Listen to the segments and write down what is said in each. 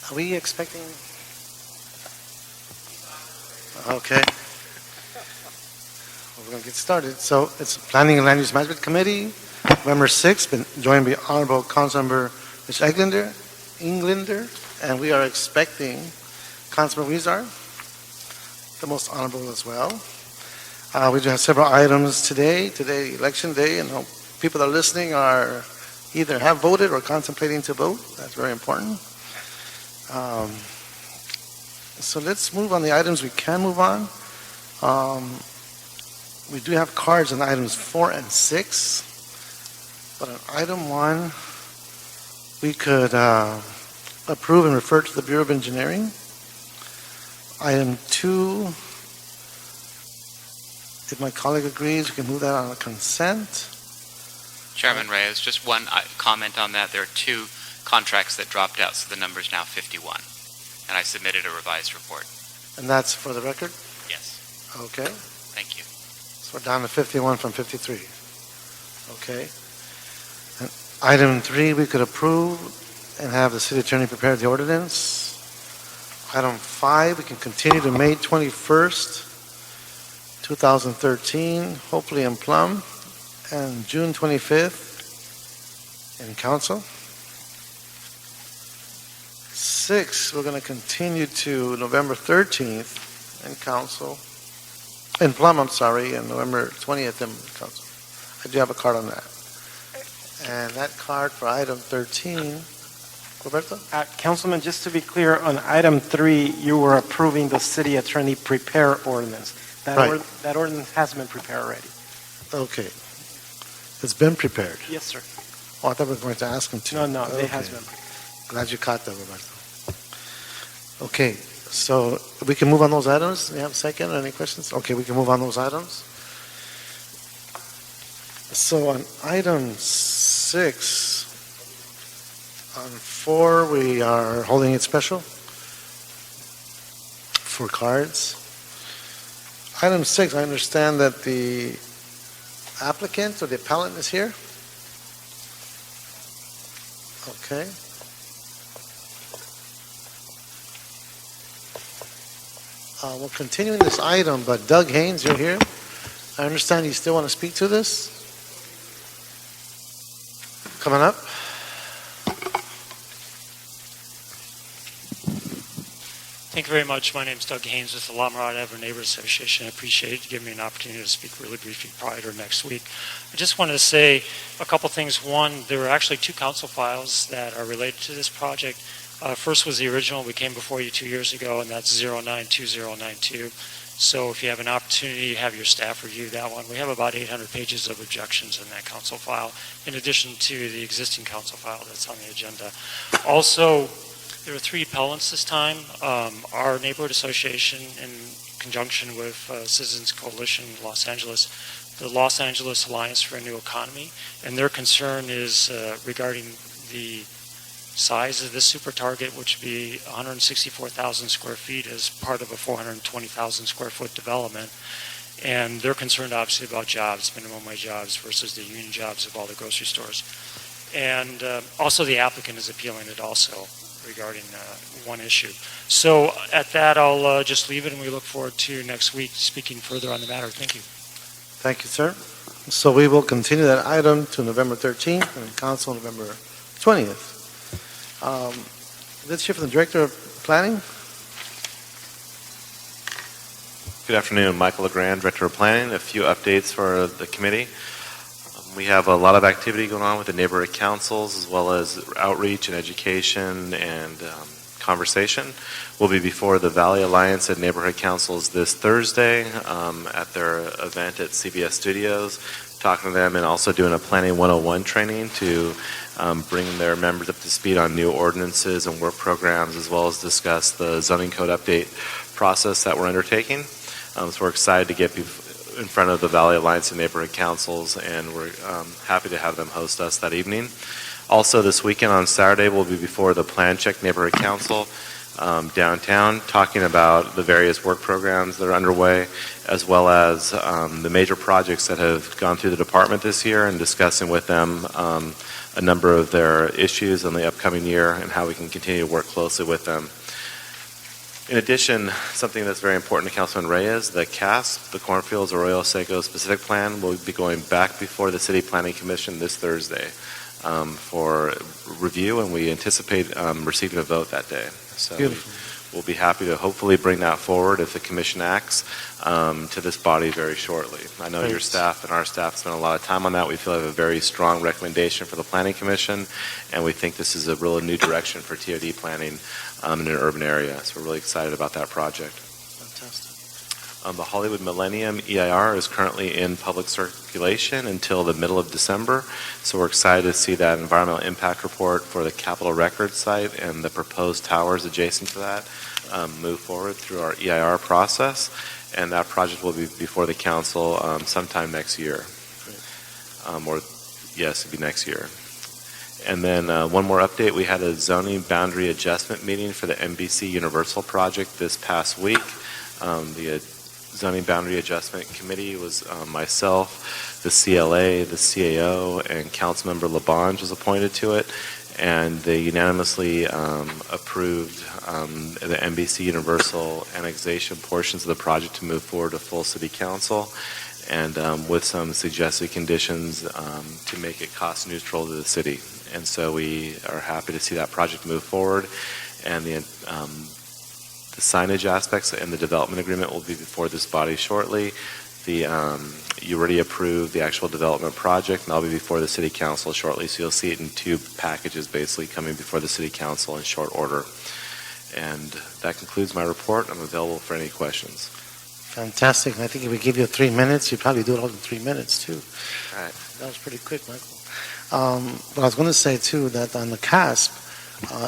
Are we expecting? Okay. We're going to get started. So it's Planning and Land Use Management Committee, Member 6, been joined by Honorable Councilmember Ms. Englander, and we are expecting Councilmember Weezar, the most honorable as well. We do have several items today. Today, Election Day, and hope people that are listening are either have voted or contemplating to vote. That's very important. So let's move on the items we can move on. We do have cards on items 4 and 6, but on item 1, we could approve and refer to the Bureau of Engineering. Item 2, if my colleague agrees, we can move that on a consent. Chairman Reyes, just one comment on that. There are 2 contracts that dropped out, so the number is now 51. And I submitted a revised report. And that's for the record? Yes. Okay. Thank you. So we're down to 51 from 53. Okay. And item 3, we could approve and have the city attorney prepare the ordinance. Item 5, we can continue to May 21st, 2013, hopefully in Plum, and June 25th in council. 6, we're going to continue to November 13th in council, in Plum, I'm sorry, and November 20th in council. I do have a card on that. And that card for item 13, Roberto? Councilman, just to be clear, on item 3, you were approving the city attorney prepare ordinance. Right. That ordinance has been prepared already. Okay. It's been prepared. Yes, sir. Oh, I thought we were going to ask him to. No, Okay. it has been. Glad you caught that, Roberto. Okay, so we can move on those items? You have a second? Any questions? Okay, we can move on those items. So on item 6, on 4, we are holding it special for cards. Item 6, I understand that the applicant or the appellant is here. Okay. We're continuing this item, but Doug Haynes, you're here. I understand you still want to speak to this. Coming up. Thank you very much. My name is Doug Haynes with the La Mirada Ever Neighbors Association. I appreciate it giving me an opportunity to speak really briefly prior to next week. I just wanted to say a couple things. One, there were actually 2 council files that are related to this project. First was the original. We came before you 2 years ago, and that's 092092. So if you have an opportunity, have your staff review that one. We have about 800 pages of objections in that council file, in addition to the existing council file that's on the agenda. Also, there are 3 appellants this time. Our neighborhood association, in conjunction with Citizens Coalition Los Angeles, the Los Angeles Alliance for a New Economy, and their concern is regarding the size of this super target, which would be 164,000 square feet as part of a 420,000 square foot development. And they're concerned obviously about jobs, minimum wage jobs versus the union jobs of all the grocery stores. And also the applicant is appealing it also regarding one issue. So at that, I'll just leave it, and we look forward to next week speaking further on the matter. Thank you. Thank you, sir. So we will continue that item to November 13th and council November 20th. Let's hear from the Director of Planning. Good afternoon. Michael LeGrand, Director of Planning. A few updates for the committee. We have a lot of activity going on with the neighborhood councils, as well as outreach and education and conversation. We'll be before the Valley Alliance and Neighborhood Councils this Thursday at their event at CBS Studios, talking to them and also doing a Planning 101 training to bring their members up to speed on new ordinances and work programs, as well as discuss the zoning code update process that we're undertaking. So we're excited to get in front of the Valley Alliance and Neighborhood Councils, and we're happy to have them host us that evening. Also this weekend on Saturday, we'll be before the Plan Check Neighborhood Council. downtown, talking about the various work programs that are underway, as well as the major projects that have gone through the department this year, and discussing with them a number of their issues in the upcoming year and how we can continue to work closely with them. In addition, something that's very important to Councilman Reyes, the CASP, the Cornfields Arroyo Seco Specific Plan, will be going back before the City Planning Commission this Thursday for review, and we anticipate receiving a vote that day. So we'll be happy to hopefully bring that forward if the commission acts to this body very shortly. I know your staff and our staff spent a lot of time on that. We feel we have a very strong recommendation for the Planning Commission, and we think this is a real new direction for TOD planning in an urban area. So we're really excited about that project. Fantastic. The Hollywood Millennium EIR is currently in public circulation until the middle of December, so we're excited to see that environmental impact report for the Capitol Records site and the proposed towers adjacent to that move forward through our EIR process, and that project will be before the council sometime next year. Yes, it'll be next year. And then one more update, we had a zoning boundary adjustment meeting for the NBC Universal project this past week. The Zoning Boundary Adjustment Committee was myself, the CLA, the CAO, and Councilmember Labange was appointed to it, and they unanimously approved the NBC Universal annexation portions of the project to move forward to full City Council, and with some suggested conditions to make it cost neutral to the city. And so we are happy to see that project move forward, and the signage aspects and the development agreement will be before this body shortly. You already approved the actual development project, and that'll be before the City Council shortly, so you'll see it in two packages basically coming before the City Council in short order. And that concludes my report. I'm available for any questions. Fantastic. And I think if we give you 3 minutes, you'd probably do it all in 3 minutes, too. All right. That was pretty quick, Michael. But I was going to say, too, that on the CASP,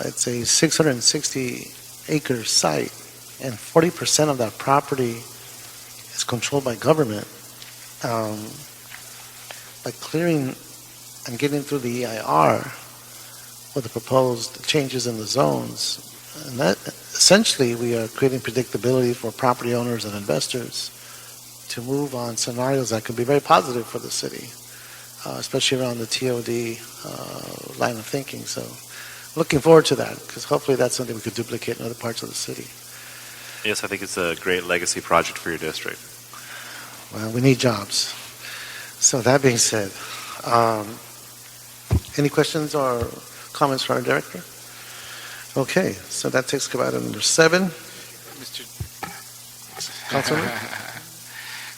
it's a 660-acre site, and 40% of that property is controlled by government. By clearing and getting through the EIR with the proposed changes in the zones, and that essentially we are creating predictability for property owners and investors to move on scenarios that could be very positive for the city, especially around the TOD line of thinking. So looking forward to that, because hopefully that's something we could duplicate in other parts of the city. Yes, I think it's a great legacy project for your district. Well, we need jobs. So that being said, any questions or comments for our director? Okay, so that takes us to item number 7. Councilman?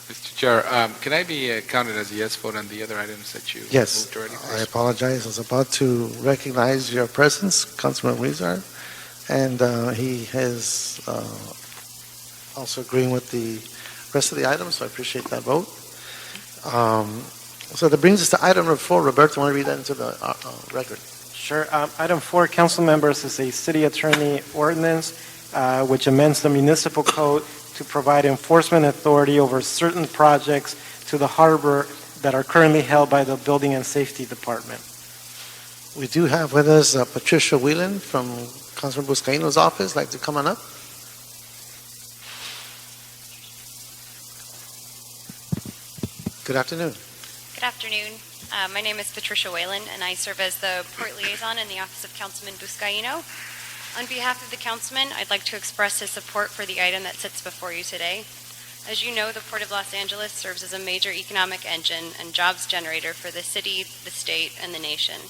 Mr. Chair, can I be counted as a yes vote on the other items that you Yes, moved already? I apologize. I was about to recognize your presence, Councilman Huizar, and he is also agreeing with the rest of the items, so I appreciate that vote. So that brings us to item number 4. Roberto, want to read that into the record? Sure. Item 4, council members, is a city attorney ordinance which amends the municipal code to provide enforcement authority over certain projects to the harbor that are currently held by the Building and Safety Department. We do have with us Patricia Whelan from Councilman Buscaino's office. Like to come on up? Good afternoon. Good afternoon. My name is Patricia Whalen, and I serve as the Port Liaison in the Office of Councilman Buscaino. On behalf of the councilman, I'd like to express his support for the item that sits before you today. As you know, the Port of Los Angeles serves as a major economic engine and jobs generator for the city, the state, and the nation.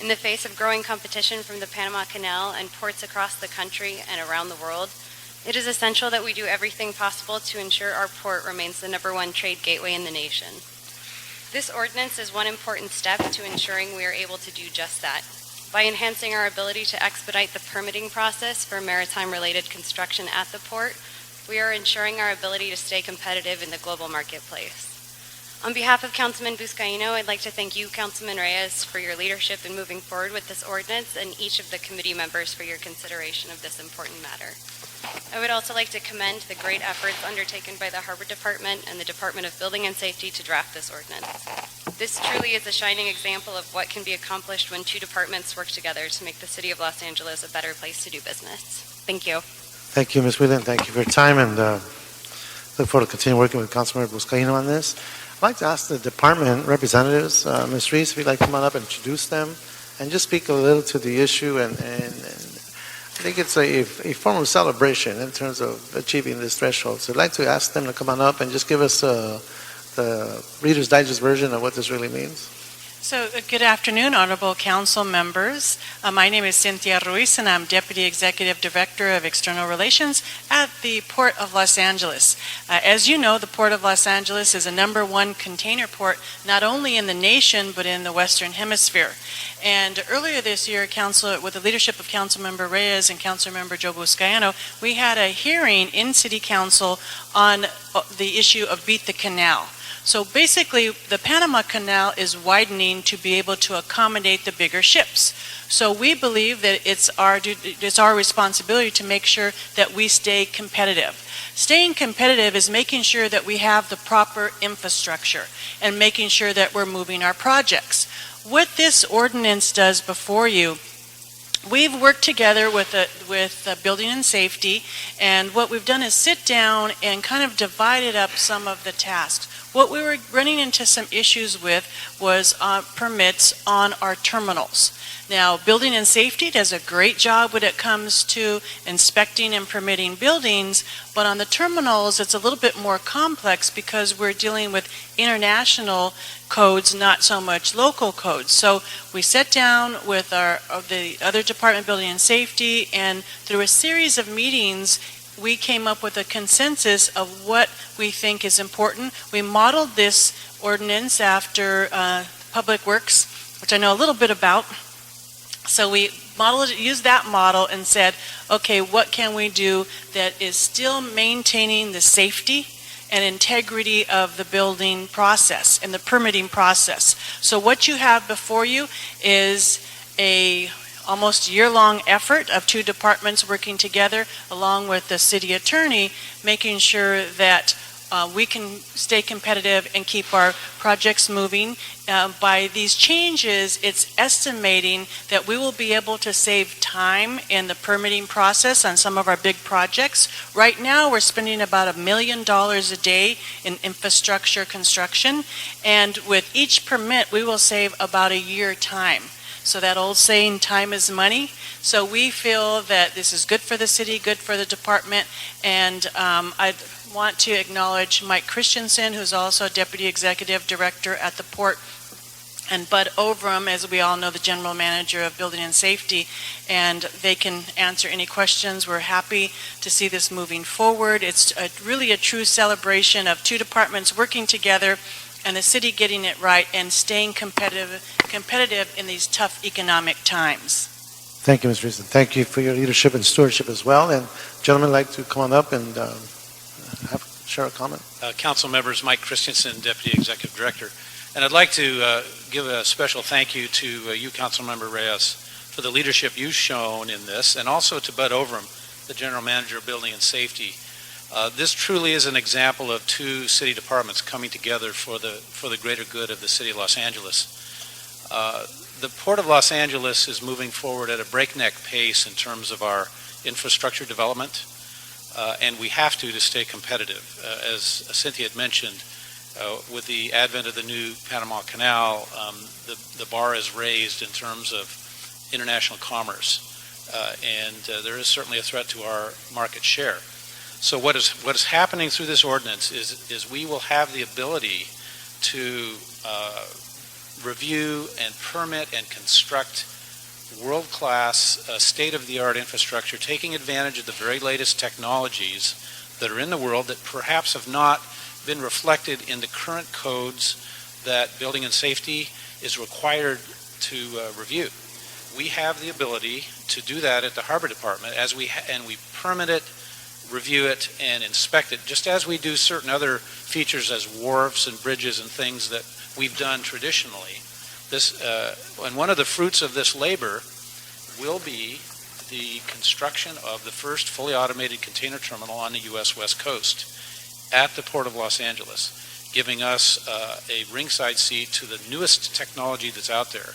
In the face of growing competition from the Panama Canal and ports across the country and around the world, it is essential that we do everything possible to ensure our port remains the #1 trade gateway in the nation. This ordinance is one important step to ensuring we are able to do just that. By enhancing our ability to expedite the permitting process for maritime-related construction at the port, we are ensuring our ability to stay competitive in the global marketplace. On behalf of Councilman Buscaino, I'd like to thank you, Councilman Reyes, for your leadership in moving forward with this ordinance, and each of the committee members for your consideration of this important matter. I would also like to commend the great efforts undertaken by the Harbor Department and the Department of Building and Safety to draft this ordinance. This truly is a shining example of what can be accomplished when two departments work together to make the city of Los Angeles a better place to do business. Thank you. Thank you, Ms. Whelan. Thank you for your time, and look forward to continue working with Councilmember Buscaino on this. I'd like to ask the department representatives, Ms. Reese, if you'd like to come on up and introduce them, and just speak a little to the issue. And I think it's a form of celebration in terms of achieving this threshold. So I'd like to ask them to come on up and just give us the Reader's Digest version of what this really means. So, good afternoon, honorable council members. My name is Cynthia Ruiz, and I'm Deputy Executive Director of External Relations at the Port of Los Angeles. As you know, the Port of Los Angeles is a #1 container port, not only in the nation, but in the Western Hemisphere. And earlier this year, Council, with the leadership of Councilmember Reyes and Councilmember Joe Buscaino, we had a hearing in City Council on the issue of Beat the Canal. So basically, the Panama Canal is widening to be able to accommodate the bigger ships. So we believe that it's our responsibility to make sure that we stay competitive. Staying competitive is making sure that we have the proper infrastructure and making sure that we're moving our projects. What this ordinance does before you, we've worked together with Building and Safety, and what we've done is sit down and kind of divided up some of the tasks. What we were running into some issues with was permits on our terminals. Now, Building and Safety does a great job when it comes to inspecting and permitting buildings, but on the terminals, it's a little bit more complex because we're dealing with international codes, not so much local codes. So we sat down with the other department, Building and Safety, and through a series of meetings, we came up with a consensus of what we think is important. We modeled this ordinance after Public Works, which I know a little bit about. So we used that model and said, okay, what can we do that is still maintaining the safety and integrity of the building process and the permitting process. So what you have before you is a almost year-long effort of two departments working together along with the city attorney, making sure that we can stay competitive and keep our projects moving. By these changes, it's estimating that we will be able to save time in the permitting process on some of our big projects. Right now, we're spending about $1 million a day in infrastructure construction, and with each permit, we will save about a year time. So that old saying, time is money. So we feel that this is good for the city, good for the department, and I want to acknowledge Mike Christensen, who's also Deputy Executive Director at the Port, and Bud Overham, as we all know, the General Manager of Building and Safety, and they can answer any questions. We're happy to see this moving forward. It's really a true celebration of two departments working together and the city getting it right and staying competitive in these tough economic times. Thank you, Ms. Reese. Thank you for your leadership and stewardship as well. And gentlemen, like to come on up and share a comment. Council members, Mike Christensen, Deputy Executive Director. And I'd like to give a special thank you to you, Councilmember Reyes, for the leadership you've shown in this, and also to Bud Overham, the General Manager of Building and Safety. This truly is an example of two city departments coming together for the greater good of the city of Los Angeles. The Port of Los Angeles is moving forward at a breakneck pace in terms of our infrastructure development, and we have to stay competitive. As Cynthia had mentioned, with the advent of the new Panama Canal, the bar is raised in terms of international commerce, and there is certainly a threat to our market share. So what is happening through this ordinance is we will have the ability to review and permit and construct world-class, state-of-the-art infrastructure, taking advantage of the very latest technologies that are in the world that perhaps have not been reflected in the current codes that Building and Safety is required to review. We have the ability to do that at the Harbor Department and we permit it, review it, and inspect it, just as we do certain other features as wharves and bridges and things that we've done traditionally. And one of the fruits of this labor will be the construction of the first fully automated container terminal on the U.S. West Coast at the Port of Los Angeles, giving us a ringside seat to the newest technology that's out there.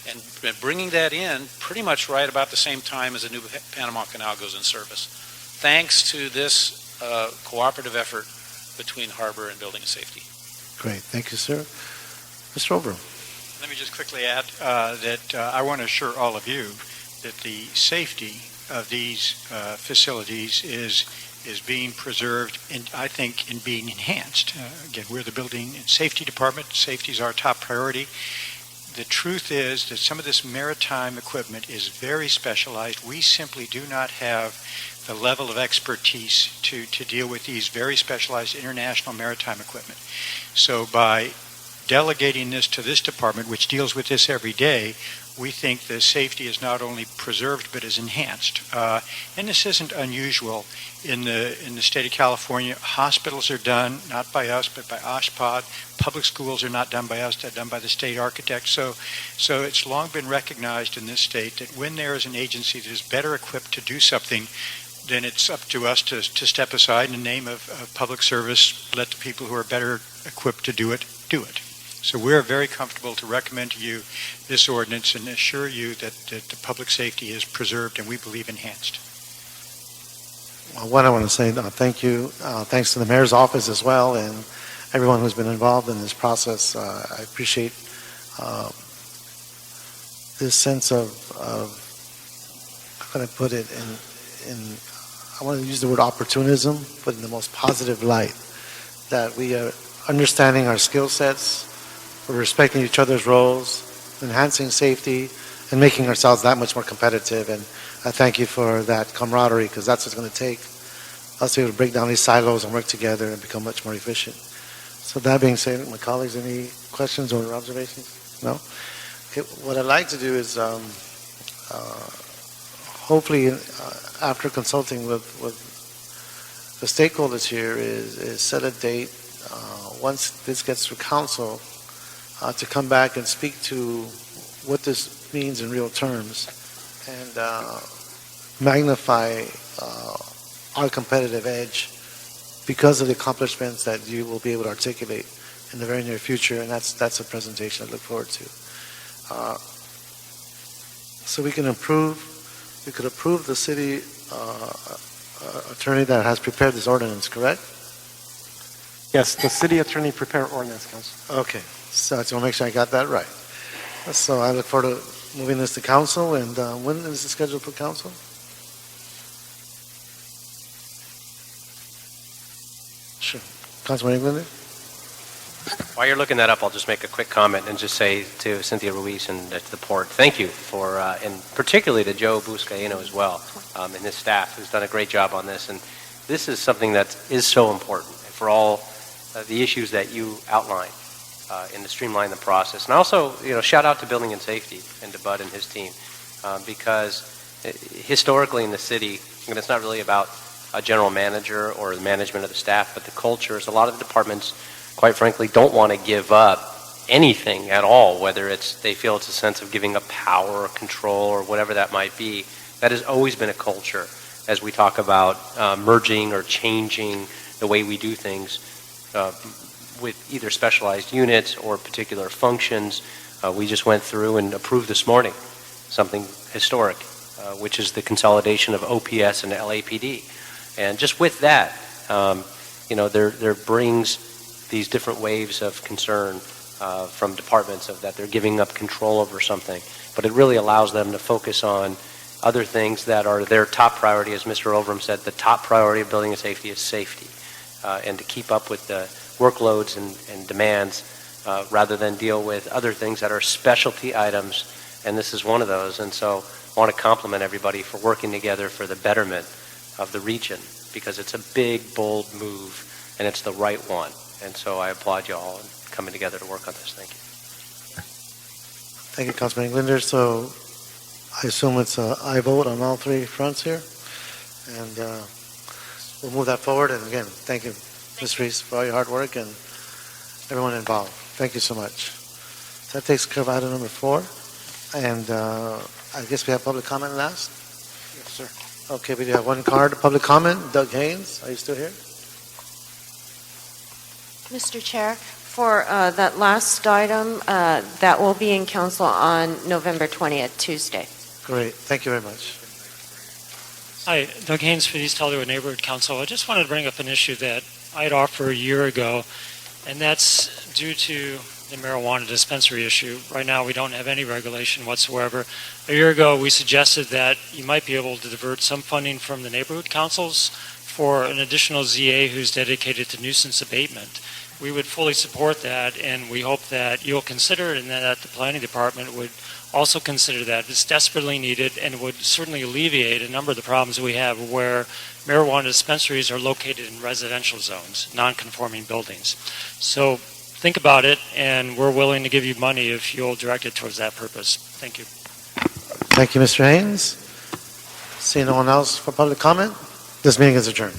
and bringing that in pretty much right about the same time as the new Panama Canal goes in service, thanks to this cooperative effort between Harbor and Building and Safety. Great, thank you, sir. Mr. Overham. Let me just quickly add that I want to assure all of you that the safety of these facilities is being preserved and I think in being enhanced. Again, we're the Building and Safety Department. Safety is our top priority. The truth is that some of this maritime equipment is very specialized. We simply do not have the level of expertise to deal with these very specialized international maritime equipment. So by delegating this to this department, which deals with this every day, we think the safety is not only preserved but is enhanced. And this isn't unusual in the state of California. Hospitals are done not by us but by OSHPD. Public schools are not done by us; they're done by the state architect. So it's long been recognized in this state that when there is an agency that is better equipped to do something, then it's up to us to step aside in the name of public service, let the people who are better equipped to do it, do it. So we're very comfortable to recommend to you this ordinance and assure you that the public safety is preserved and we believe enhanced. Well, what I want to say, thank you. Thanks to the mayor's office as well and everyone who's been involved in this process. I appreciate this sense of how can I put it, I want to use the word opportunism, but in the most positive light, that we are understanding our skill sets, we're respecting each other's roles, enhancing safety, and making ourselves that much more competitive. And I thank you for that camaraderie, because that's what's going to take us to be able to break down these silos and work together and become much more efficient. So that being said, my colleagues, any questions or observations? No? Okay, what I'd like to do is hopefully after consulting with the stakeholders here is set a date once this gets through council to come back and speak to what this means in real terms and magnify our competitive edge because of the accomplishments that you will be able to articulate in the very near future, and that's a presentation I look forward to. So we could approve the city attorney that has prepared this ordinance, correct? Yes, the city attorney prepare ordinance, Council. Okay, so I just want to make sure I got that right. So I look forward to moving this to council, and when is it scheduled for council? Sure. Councilman Englander? While you're looking that up, I'll just make a quick comment and just say to Cynthia Ruiz and to the port, thank you for, and particularly to Joe Buscaino as well, and his staff, who's done a great job on this. And this is something that is so important for all the issues that you outlined in to streamline the process. And also, shout out to Building and Safety and to Bud and his team, because historically in the city, and it's not really about a general manager or the management of the staff, but the culture is a lot of the departments, quite frankly, don't want to give up anything at all, whether they feel it's a sense of giving up power or control or whatever that might be. That has always been a culture as we talk about merging or changing the way we do things with either specialized units or particular functions. We just went through and approved this morning something historic, which is the consolidation of OPS and LAPD. And just with that, there brings these different waves of concern from departments that they're giving up control over something. But it really allows them to focus on other things that are their top priority. As Mr. Overham said, the top priority of Building and Safety is safety, and to keep up with the workloads and demands rather than deal with other things that are specialty items, and this is one of those. And so I want to compliment everybody for working together for the betterment of the region, because it's a big, bold move, and it's the right one. And so I applaud you all in coming together to work on this. Thank you. Thank you, Councilman Englander. So I assume it's an aye vote on all three fronts here, and we'll move that forward. And again, thank you, Ms. Reese, for all your hard work and everyone involved. Thank you so much. So that takes care of item number 4, and I guess we have public comment last? Yes, sir. Okay, we do have one card, public comment. Doug Haynes, are you still here? Mr. Chair, For that last item, that will be in council on November 20th, Tuesday. Great, thank you very much. Hi, Doug Haynes for the East Hollywood Neighborhood Council. I just wanted to bring up an issue that I had offered a year ago, and that's due to the marijuana dispensary issue. Right now, we don't have any regulation whatsoever. A year ago, we suggested that you might be able to divert some funding from the neighborhood councils for an additional ZA who's dedicated to nuisance abatement. We would fully support that, and we hope that you'll consider it and that the planning department would also consider that. It's desperately needed and would certainly alleviate a number of the problems we have where marijuana dispensaries are located in residential zones, non-conforming buildings. So think about it, and we're willing to give you money if you'll direct it towards that purpose. Thank you. Thank you, Mr. Haynes. See no one else for public comment? This meeting is adjourned.